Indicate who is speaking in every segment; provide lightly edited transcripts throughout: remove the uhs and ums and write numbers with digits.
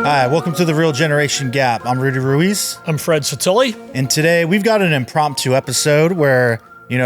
Speaker 1: Hi, welcome to The Real Generation Gap. I'm Rudy Ruiz.
Speaker 2: I'm Fred Satilli.
Speaker 1: And today we've got an impromptu episode where,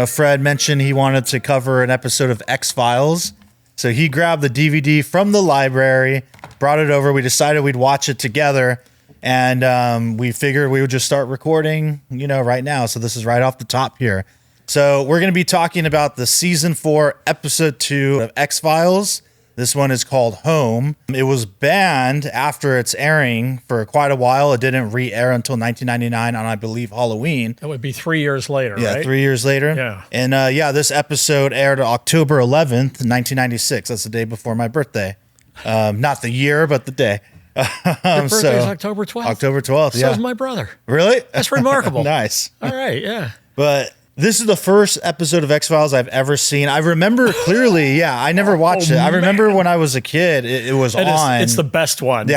Speaker 1: Fred mentioned he wanted to cover an episode of X-Files. So he grabbed the DVD from the library, brought it over. We decided we'd watch it together. And we figured we would just start recording, right now. So this is right off the top here. So we're going to be talking about the season 4, episode 2 of X-Files. This one is called Home. It was banned after its airing for quite a while. It didn't re-air until 1999 on, I believe, Halloween.
Speaker 2: That would be 3 years later, right?
Speaker 1: Yeah, 3 years later.
Speaker 2: Yeah.
Speaker 1: And this episode aired October 11th, 1996. That's the day before my birthday. Not the year, but the day.
Speaker 2: Your birthday is October 12th?
Speaker 1: October 12th,
Speaker 2: So is my brother.
Speaker 1: Really?
Speaker 2: That's remarkable.
Speaker 1: Nice.
Speaker 2: All right, yeah.
Speaker 1: But this is the first episode of X-Files I've ever seen. I remember clearly, I never watched it. I remember when I was a kid, it was on.
Speaker 2: It's the best one,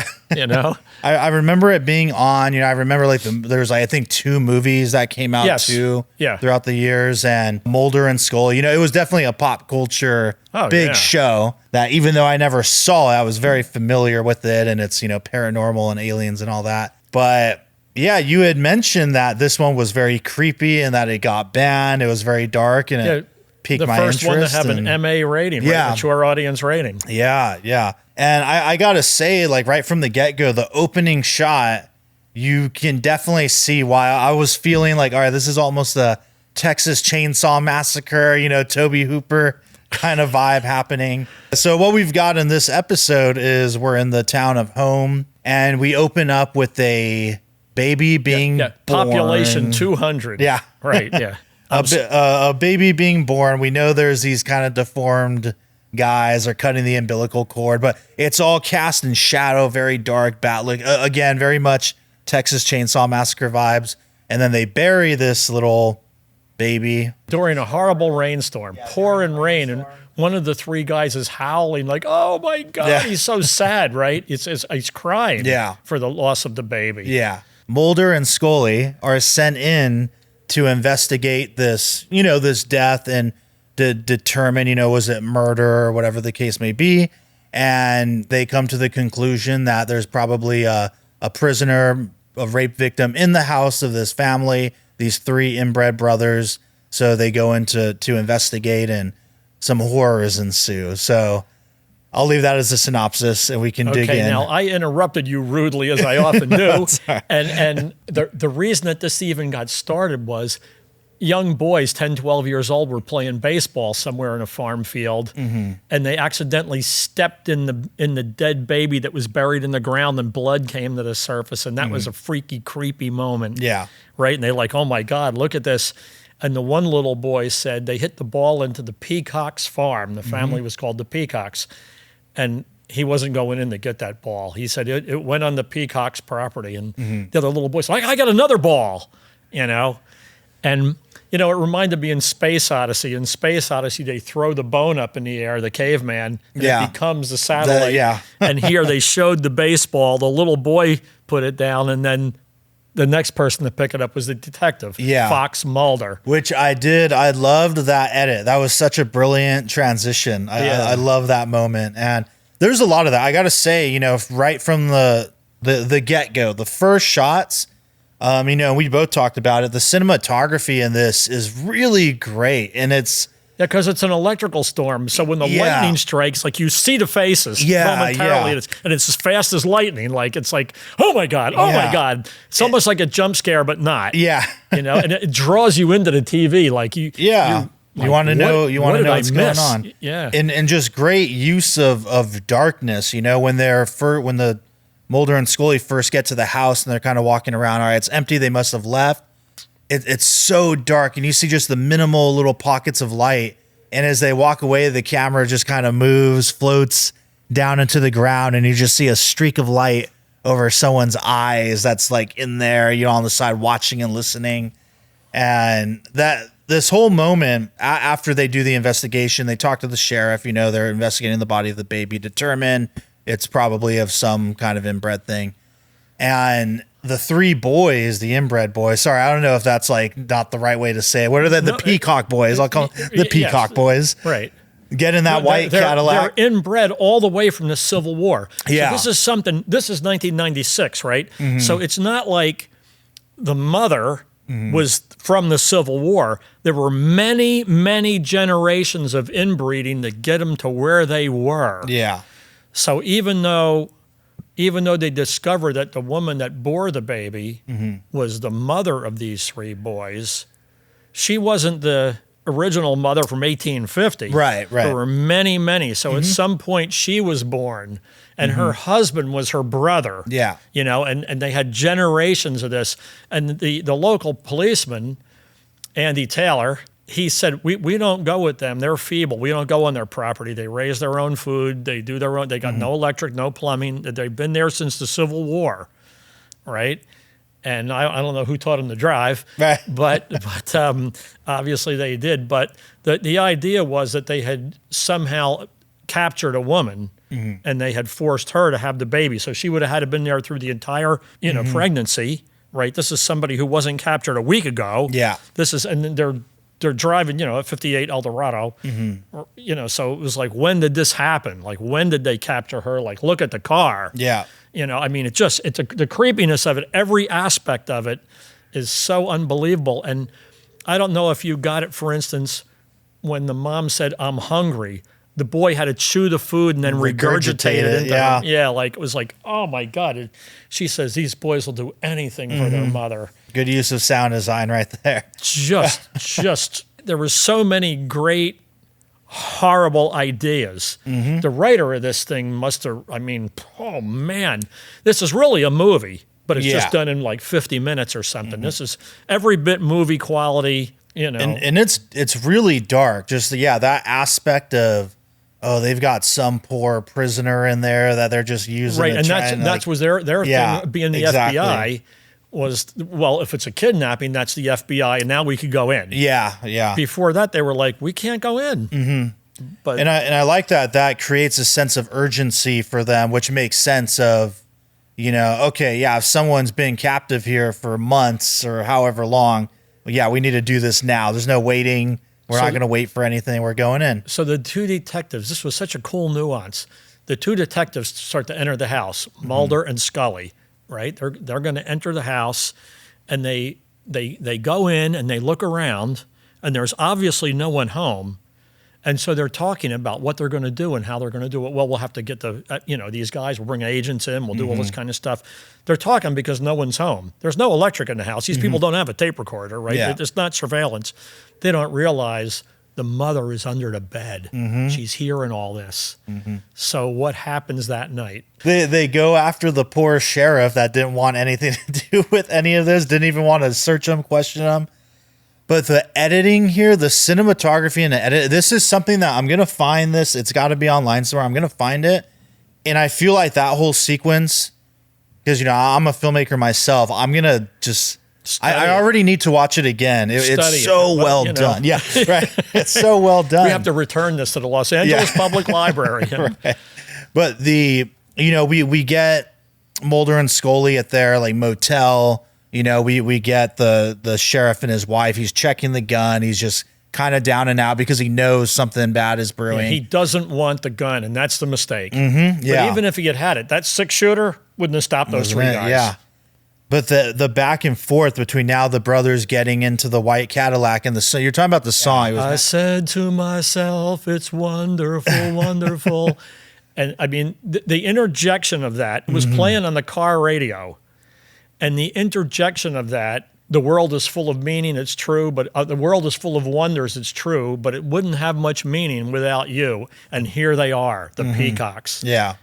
Speaker 1: I remember it being on. I remember there's I think 2 movies that came out throughout the years, and Mulder and Scully. It was definitely a pop culture big show that even though I never saw it, I was very familiar with it, and it's paranormal and aliens and all that. But yeah, you had mentioned that this one was very creepy and that it got banned. It was very dark and it piqued my interest.
Speaker 2: The first one to have an MA rating, mature audience rating.
Speaker 1: Yeah. And I got to say, right from the get-go, the opening shot, you can definitely see why I was feeling all right, this is almost a Texas Chainsaw Massacre, Tobe Hooper kind of vibe happening. So what we've got in this episode is we're in the town of Home, and we open up with a baby being born.
Speaker 2: Population 200.
Speaker 1: Yeah.
Speaker 2: Right, yeah.
Speaker 1: A baby being born. We know there's these kind of deformed guys are cutting the umbilical cord, but it's all cast in shadow, very dark, bat-like. Again, very much Texas Chainsaw Massacre vibes. And then they bury this little baby.
Speaker 2: During a horrible rainstorm, pouring rain, and one of the 3 guys is howling oh my God, he's so sad, right? He's crying for the loss of the baby.
Speaker 1: Yeah. Mulder and Scully are sent in to investigate this, this death and to determine, was it murder or whatever the case may be. And they come to the conclusion that there's probably a prisoner, a rape victim in the house of this family, these 3 inbred brothers. So they go in to investigate, and some horrors ensue. So I'll leave that as a synopsis, and we can dig in.
Speaker 2: Now, I interrupted you rudely, as I often do. And the reason that this even got started was young boys, 10, 12 years old, were playing baseball somewhere in a farm field, and they accidentally stepped in the dead baby that was buried in the ground, and blood came to the surface, and that was a freaky, creepy moment.
Speaker 1: Yeah.
Speaker 2: Right? And they're like, oh, my God, look at this. And the one little boy said they hit the ball into the Peacocks farm. The family was called the Peacocks. And he wasn't going in to get that ball. He said it went on the Peacocks property. And the other little boy said, I got another ball, And, it reminded me in Space Odyssey. In Space Odyssey, they throw the bone up in the air, the caveman, and it becomes the satellite. And here they showed the baseball. The little boy put it down, and then the next person to pick it up was the detective, Fox Mulder.
Speaker 1: Which I did. I loved that edit. That was such a brilliant transition. I love that moment. And there's a lot of that. I got to say, right from the get-go, the first shots, we both talked about it. The cinematography in this is really great. And it's...
Speaker 2: Yeah, because it's an electrical storm. So when the lightning strikes, you see the faces momentarily, and it's as fast as lightning. It's like, oh my God. My God. It's almost like a jump scare, but not.
Speaker 1: Yeah.
Speaker 2: And it draws you into the TV.
Speaker 1: You want to know what's going on.
Speaker 2: Yeah.
Speaker 1: And just great use of darkness, when when the Mulder and Scully first get to the house and they're kind of walking around. All right, it's empty. They must have left. It's so dark, and you see just the minimal little pockets of light. And as they walk away, the camera just kind of moves, floats down into the ground, and you just see a streak of light over someone's eyes that's in there, on the side watching and listening. And this whole moment, after they do the investigation, they talk to the sheriff, they're investigating the body of the baby, determine it's probably of some kind of inbred thing. And the 3 boys, the inbred boys, sorry, I don't know if that's not the right way to say it. What are they? The Peacock boys. I'll call them the Peacock boys.
Speaker 2: Right.
Speaker 1: Get in that white Cadillac.
Speaker 2: They're inbred all the way from the Civil War.
Speaker 1: Yeah.
Speaker 2: So this is 1996, right? So it's not like the mother was from the Civil War. There were many, many generations of inbreeding to get them to where they were.
Speaker 1: Yeah.
Speaker 2: So even though they discovered that the woman that bore the baby was the mother of these three boys, she wasn't the original mother from 1850.
Speaker 1: Right.
Speaker 2: There were many, many. So at some point she was born, and her husband was her brother.
Speaker 1: Yeah.
Speaker 2: You know, and they had generations of this. And the local policeman, Andy Taylor, he said, we don't go with them. They're feeble. We don't go on their property. They raise their own food. They do their own. They got no electric, no plumbing. They've been there since the Civil War, right? And I don't know who taught them to drive,
Speaker 1: Right.
Speaker 2: but obviously they did. But the idea was that they had somehow captured a woman and they had forced her to have the baby. So she would have had to been there through the entire pregnancy, right? This is somebody who wasn't captured a week ago.
Speaker 1: Yeah.
Speaker 2: And they're driving, a 58 Eldorado, so it was like, when did this happen? Like, when did they capture her? Like, look at the car.
Speaker 1: Yeah.
Speaker 2: I mean, the creepiness of it, every aspect of it is so unbelievable. And I don't know if you got it, for instance, when the mom said, "I'm hungry," the boy had to chew the food and then regurgitate it into him. Yeah, like, it was like, oh my God. She says these boys will do anything for their mother.
Speaker 1: Good use of sound design right there.
Speaker 2: Just, there were so many great, horrible ideas. The writer of this thing must have, oh man, this is really a movie, but it's just done in like 50 minutes or something. This is every bit movie quality,
Speaker 1: And it's really dark. Just, that aspect of, they've got some poor prisoner in there that they're just using.
Speaker 2: Right, and that's was their thing, being the FBI. Was, well, if it's a kidnapping, that's the FBI, and now we could go in.
Speaker 1: Yeah.
Speaker 2: Before that, they were like, we can't go in. But
Speaker 1: I like that creates a sense of urgency for them, which makes sense of, if someone's been captive here for months or however long, we need to do this now. There's no waiting. We're not going to wait for anything. We're going in.
Speaker 2: So the two detectives, this was such a cool nuance. The two detectives start to enter the house, Mulder and Scully. Right, they're going to enter the house, and they go in and they look around, and there's obviously no one home, and so they're talking about what they're going to do and how they're going to do it. Well, we'll have to get these guys. We'll bring agents in. We'll do all this kind of stuff. They're talking because no one's home. There's no electric in the house. These people don't have a tape recorder, right?
Speaker 1: Yeah.
Speaker 2: It's not surveillance. They don't realize the mother is under the bed. She's hearing all this. So what happens that night?
Speaker 1: They go after the poor sheriff that didn't want anything to do with any of this, didn't even want to search him, question him. But the editing here, the cinematography and the edit, this is something that I'm going to find this. It's got to be online somewhere. I'm going to find it. And I feel like that whole sequence, because, I'm a filmmaker myself, I'm going to just... I already need to watch it again. It's so well done. Yeah, right. It's so well done.
Speaker 2: We have to return this to the Los Angeles Public Library.
Speaker 1: Right. But we get Mulder and Scully at their like motel. We get the sheriff and his wife. He's checking the gun. He's just kind of down and out because he knows something bad is brewing.
Speaker 2: He doesn't want the gun, and that's the mistake.
Speaker 1: Yeah.
Speaker 2: But even if he had had it, that 6-shooter wouldn't have stopped those three guys.
Speaker 1: Yeah. But the back and forth between now the brothers getting into the white Cadillac and you're talking about the song.
Speaker 2: I said to myself, it's wonderful, wonderful. And I mean, the interjection of that was playing on the car radio. And the interjection of that, the world is full of meaning, it's true, but the world is full of wonders, it's true, but it wouldn't have much meaning without you. And here they are, the peacocks.
Speaker 1: Yeah.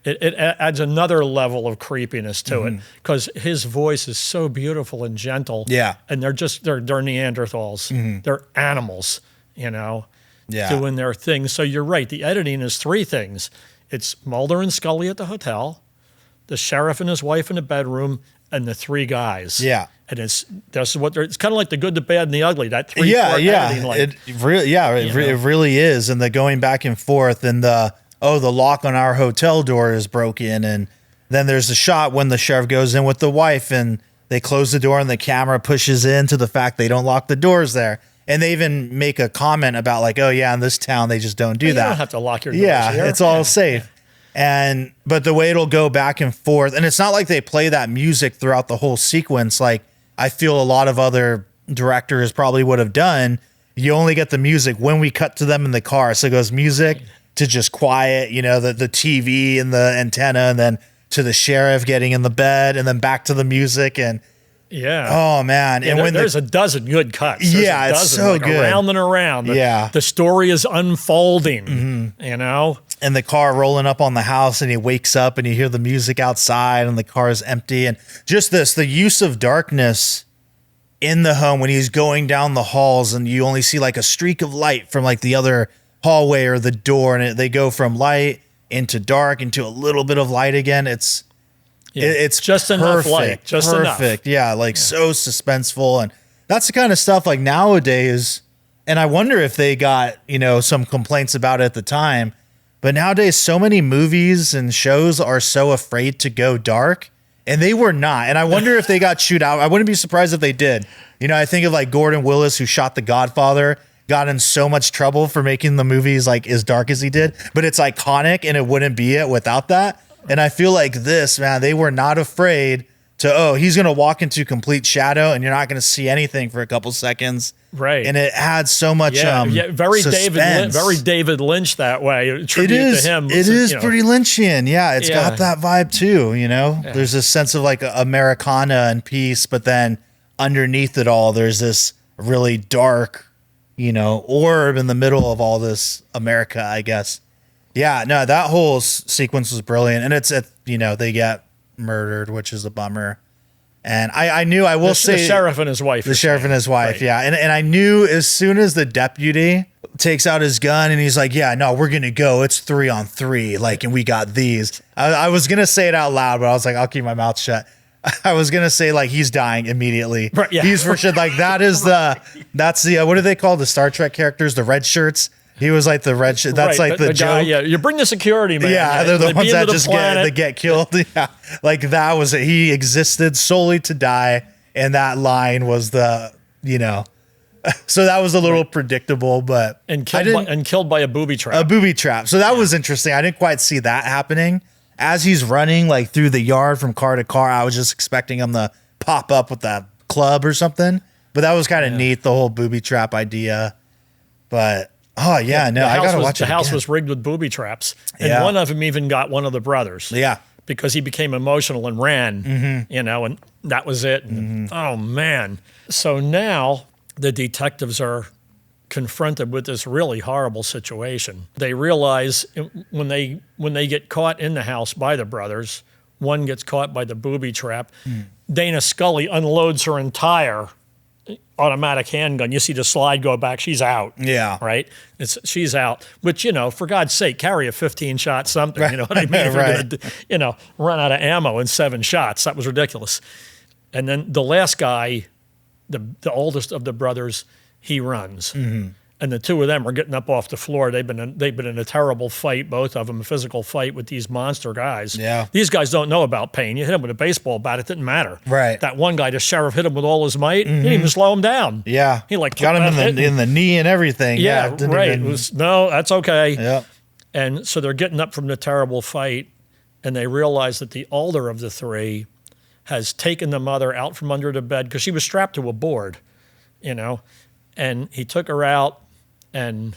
Speaker 2: It adds another level of creepiness to it because his voice is so beautiful and gentle.
Speaker 1: Yeah.
Speaker 2: And they're Neanderthals. They're animals, doing their thing. So you're right. The editing is three things. It's Mulder and Scully at the hotel, the sheriff and his wife in the bedroom, and the three guys.
Speaker 1: Yeah.
Speaker 2: And it's kind of like the good, the bad, and the ugly. That three-part editing. Like,
Speaker 1: it really is. And the going back and forth and the lock on our hotel door is broken. And then there's a shot when the sheriff goes in with the wife and they close the door and the camera pushes into the fact they don't lock the doors there. And they even make a comment about like, oh yeah, in this town they just don't do that.
Speaker 2: You don't have to lock your doors
Speaker 1: Yeah,
Speaker 2: here.
Speaker 1: it's all safe. But the way it'll go back and forth, and it's not like they play that music throughout the whole sequence. Like I feel a lot of other directors probably would have done. You only get the music when we cut to them in the car. So it goes music to just quiet, the TV and the antenna, and then to the sheriff getting in the bed, and then back to the music. And
Speaker 2: yeah.
Speaker 1: Oh man.
Speaker 2: Yeah,
Speaker 1: and when
Speaker 2: there's a dozen good cuts. There's
Speaker 1: Yeah,
Speaker 2: a dozen,
Speaker 1: it's so
Speaker 2: like
Speaker 1: good.
Speaker 2: Around and around. The story is unfolding,
Speaker 1: And the car rolling up on the house, and he wakes up and you hear the music outside and the car is empty. And just the use of darkness in the home when he's going down the halls and you only see like a streak of light from like the other hallway or the door, and they go from light into dark into a little bit of light again. It's
Speaker 2: just enough light, just
Speaker 1: perfect.
Speaker 2: enough.
Speaker 1: Yeah, so suspenseful. And that's the kind of stuff like nowadays. And I wonder if they got, some complaints about it at the time. But nowadays, so many movies and shows are so afraid to go dark. And they were not. And I wonder if they got chewed out. I wouldn't be surprised if they did. I think of like Gordon Willis, who shot The Godfather, got in so much trouble for making the movies like as dark as he did. But it's iconic, and it wouldn't be it without that. And I feel like this, man, they were not afraid to, he's going to walk into complete shadow and you're not going to see anything for a couple seconds.
Speaker 2: Right.
Speaker 1: And it had so much
Speaker 2: very
Speaker 1: suspense.
Speaker 2: David Lynch that way.
Speaker 1: It is
Speaker 2: to him.
Speaker 1: It is pretty Lynchian. Yeah, it's got that vibe too,
Speaker 2: Yeah.
Speaker 1: There's this sense of like Americana and peace, but then underneath it all, there's this really dark, orb in the middle of all this America, I guess. Yeah, no, that whole sequence was brilliant. And it's, they get murdered, which is a bummer. And I knew, I will say...
Speaker 2: The sheriff and his wife.
Speaker 1: The sheriff and his wife, right. Yeah. And I knew as soon as the deputy takes out his gun and he's like, yeah, no, we're going to go. It's 3-on-3. And we got these. I was going to say it out loud, but I was like, I'll keep my mouth shut. I was going to say, he's dying immediately.
Speaker 2: Right, yeah.
Speaker 1: He's for sure. That's the, what do they call the Star Trek characters? The red shirts? He was like the red shirt. That's right, the joke.
Speaker 2: Guy, you bring the security man.
Speaker 1: Yeah, they're the ones that just get killed. Yeah, that was it. He existed solely to die, and that line was the. So that was a little predictable, but
Speaker 2: killed by a booby trap.
Speaker 1: A booby trap. So that was interesting. I didn't quite see that happening as he's running through the yard from car to car. I was just expecting him to pop up with a club or something, but that was kind of neat. The whole booby trap idea, but. Oh, yeah, no, I got to watch it.
Speaker 2: The house was rigged with booby traps. And one of them even got one of the brothers.
Speaker 1: Yeah.
Speaker 2: Because he became emotional and ran, and that was it. Oh, man. So now the detectives are confronted with this really horrible situation. They realize when they get caught in the house by the brothers, one gets caught by the booby trap. Dana Scully unloads her entire automatic handgun. You see the slide go back. She's out.
Speaker 1: Yeah.
Speaker 2: Right? She's out. Which, for God's sake, carry a 15-shot something.
Speaker 1: Right.
Speaker 2: You know what I mean? If you're going to, run out of ammo in 7 shots. That was ridiculous. And then the last guy, the oldest of the brothers, he runs. And the two of them are getting up off the floor. They've been in a terrible fight, both of them, a physical fight with these monster guys.
Speaker 1: Yeah.
Speaker 2: These guys don't know about pain. You hit them with a baseball bat, it didn't matter.
Speaker 1: Right.
Speaker 2: That one guy, the sheriff, hit him with all his might. He didn't even slow him down.
Speaker 1: Yeah.
Speaker 2: He
Speaker 1: got him in the knee and everything.
Speaker 2: Yeah, right. No, that's okay.
Speaker 1: Yeah.
Speaker 2: And so they're getting up from the terrible fight, and they realize that the older of the three has taken the mother out from under the bed because she was strapped to a board, and he took her out. And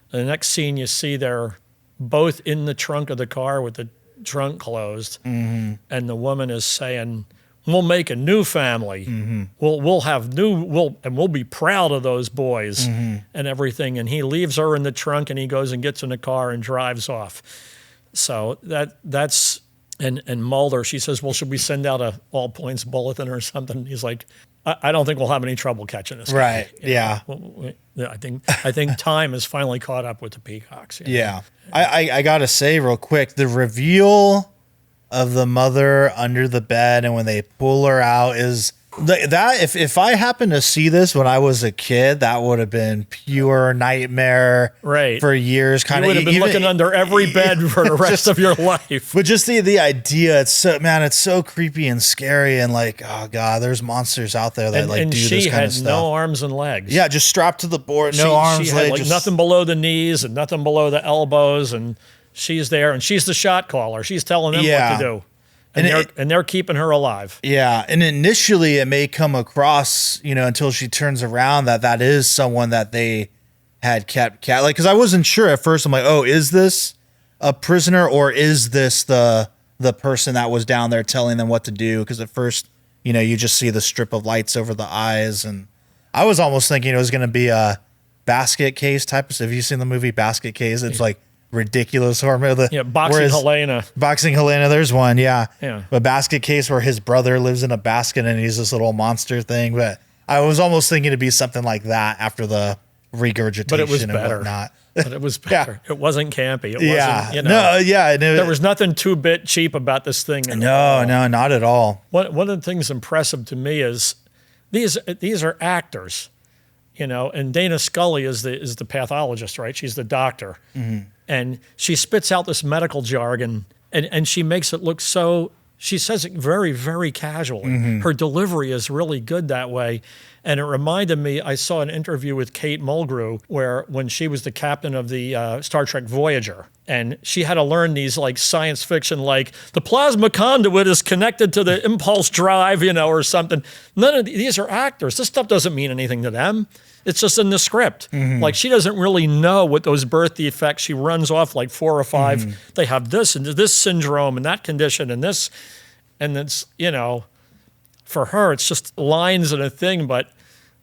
Speaker 2: the next scene you see they're both in the trunk of the car with the trunk closed. And the woman is saying, we'll make a new family. We'll have we'll be proud of those boys and everything. And he leaves her in the trunk and he goes and gets in the car and drives off. So that's and Mulder, she says, well, should we send out a all points bulletin or something? He's like, I don't think we'll have any trouble catching this guy.
Speaker 1: Right. Yeah.
Speaker 2: I think time has finally caught up with the Peacocks.
Speaker 1: Yeah. I got to say real quick, the reveal of the mother under the bed and when they pull her out is That if I happened to see this when I was a kid, that would have been pure nightmare,
Speaker 2: Right.
Speaker 1: for years. Kind
Speaker 2: You
Speaker 1: of
Speaker 2: would have been looking under every bed for the rest of your life.
Speaker 1: But just the idea, it's so creepy and scary, and like, oh god, there's monsters out there that
Speaker 2: And
Speaker 1: do
Speaker 2: she
Speaker 1: this kind
Speaker 2: had
Speaker 1: of stuff.
Speaker 2: no arms and legs.
Speaker 1: Yeah, just strapped to the board, no arms,
Speaker 2: She had
Speaker 1: legs,
Speaker 2: like
Speaker 1: just
Speaker 2: nothing below the knees and nothing below the elbows, and she's there, and she's the shot caller. She's telling them
Speaker 1: Yeah.
Speaker 2: what to do, and they're keeping her alive.
Speaker 1: Yeah, and initially it may come across, until she turns around that is someone that they had kept like, because I wasn't sure at first. I'm like, oh, is this a prisoner or is this the person that was down there telling them what to do? Because at first, you just see the strip of lights over the eyes, and I was almost thinking it was going to be a basket case type of. Have you seen the movie Basket Case? It's like ridiculous horror movie.
Speaker 2: Yeah, Boxing Helena.
Speaker 1: Boxing Helena, there's one, yeah.
Speaker 2: Yeah.
Speaker 1: A basket case where his brother lives in a basket and he's this little monster thing. But I was almost thinking it'd be something like that after the regurgitation
Speaker 2: But it was
Speaker 1: and
Speaker 2: better.
Speaker 1: whatnot.
Speaker 2: But it was better. It wasn't campy. It wasn't,
Speaker 1: No, yeah. And
Speaker 2: there was nothing 2-bit cheap about this thing.
Speaker 1: no, not at all.
Speaker 2: One of the things impressive to me is these are actors, and Dana Scully is the pathologist, right? She's the doctor.
Speaker 1: Mm-hmm.
Speaker 2: And she spits out this medical jargon, and she makes it look so, she says it very, very casually.
Speaker 1: Mm-hmm.
Speaker 2: Her delivery is really good that way. And it reminded me, I saw an interview with Kate Mulgrew where when she was the captain of the Star Trek Voyager, and she had to learn these like science fiction, like the plasma conduit is connected to the impulse drive, or something. None of these are actors. This stuff doesn't mean anything to them. It's just in the script.
Speaker 1: Mm-hmm.
Speaker 2: Like she doesn't really know what those birth defects. She runs off like 4 or 5.
Speaker 1: Mm-hmm.
Speaker 2: They have this and this syndrome and that condition and this, and it's for her it's just lines and a thing. But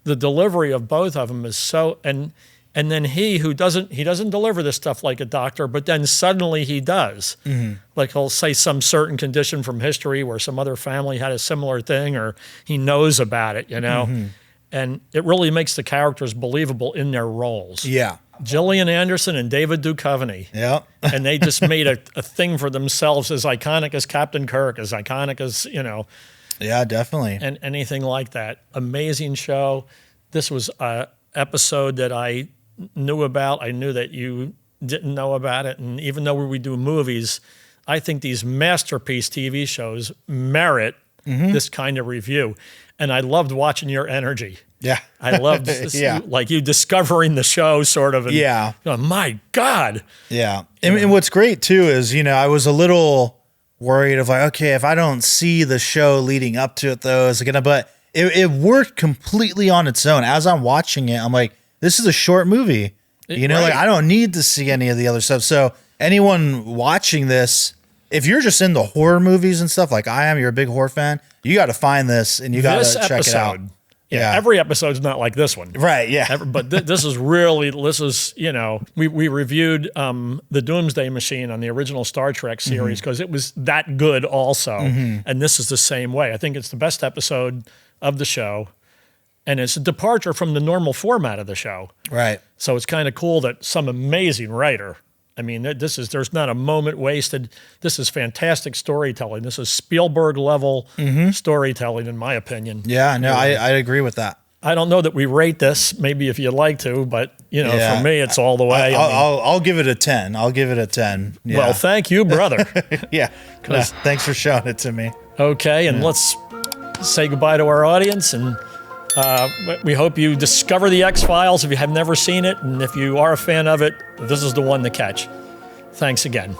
Speaker 2: the delivery of both of them is so and then he doesn't deliver this stuff like a doctor, but then suddenly he does.
Speaker 1: Mm-hmm.
Speaker 2: Like he'll say some certain condition from history where some other family had a similar thing, or he knows about it.
Speaker 1: Mm-hmm.
Speaker 2: And it really makes the characters believable in their roles.
Speaker 1: Yeah.
Speaker 2: Gillian Anderson and David Duchovny.
Speaker 1: Yeah.
Speaker 2: And they just made a thing for themselves as iconic as Captain Kirk, as iconic as,
Speaker 1: Yeah, definitely.
Speaker 2: and anything like that. Amazing show. This was an episode that I knew about. I knew that you didn't know about it. And even though we do movies, I think these masterpiece TV shows merit this kind of review. And I loved watching your energy.
Speaker 1: Yeah.
Speaker 2: I loved like you discovering the show sort of. And,
Speaker 1: Yeah.
Speaker 2: My God.
Speaker 1: Yeah. And what's great too is, I was a little worried of like, okay, if I don't see the show leading up to it though, is it gonna, but it worked completely on its own. As I'm watching it, I'm like, this is a short movie. Like I don't need to see any of the other stuff. So anyone watching this, if you're just into horror movies and stuff like I am, you're a big horror fan, you got to find this and you got to check it out.
Speaker 2: Yeah, every episode's not like this one.
Speaker 1: Right, yeah.
Speaker 2: But this is, we reviewed The Doomsday Machine on the original Star Trek series because it was that good also. And this is the same way. I think it's the best episode of the show. And it's a departure from the normal format of the show.
Speaker 1: Right.
Speaker 2: So it's kind of cool that some amazing writer, I mean, there's not a moment wasted. This is fantastic storytelling. This is Spielberg level storytelling, in my opinion.
Speaker 1: Yeah, no, I agree with that.
Speaker 2: I don't know that we rate this, maybe if you'd like to, but for me, it's all the way.
Speaker 1: I'll give it a 10. I'll give it a 10. Yeah.
Speaker 2: Well, thank you, brother.
Speaker 1: Yeah. No, thanks for showing it to me.
Speaker 2: Okay, and let's say goodbye to our audience, and we hope you discover the X-Files if you have never seen it, and if you are a fan of it, this is the one to catch. Thanks again.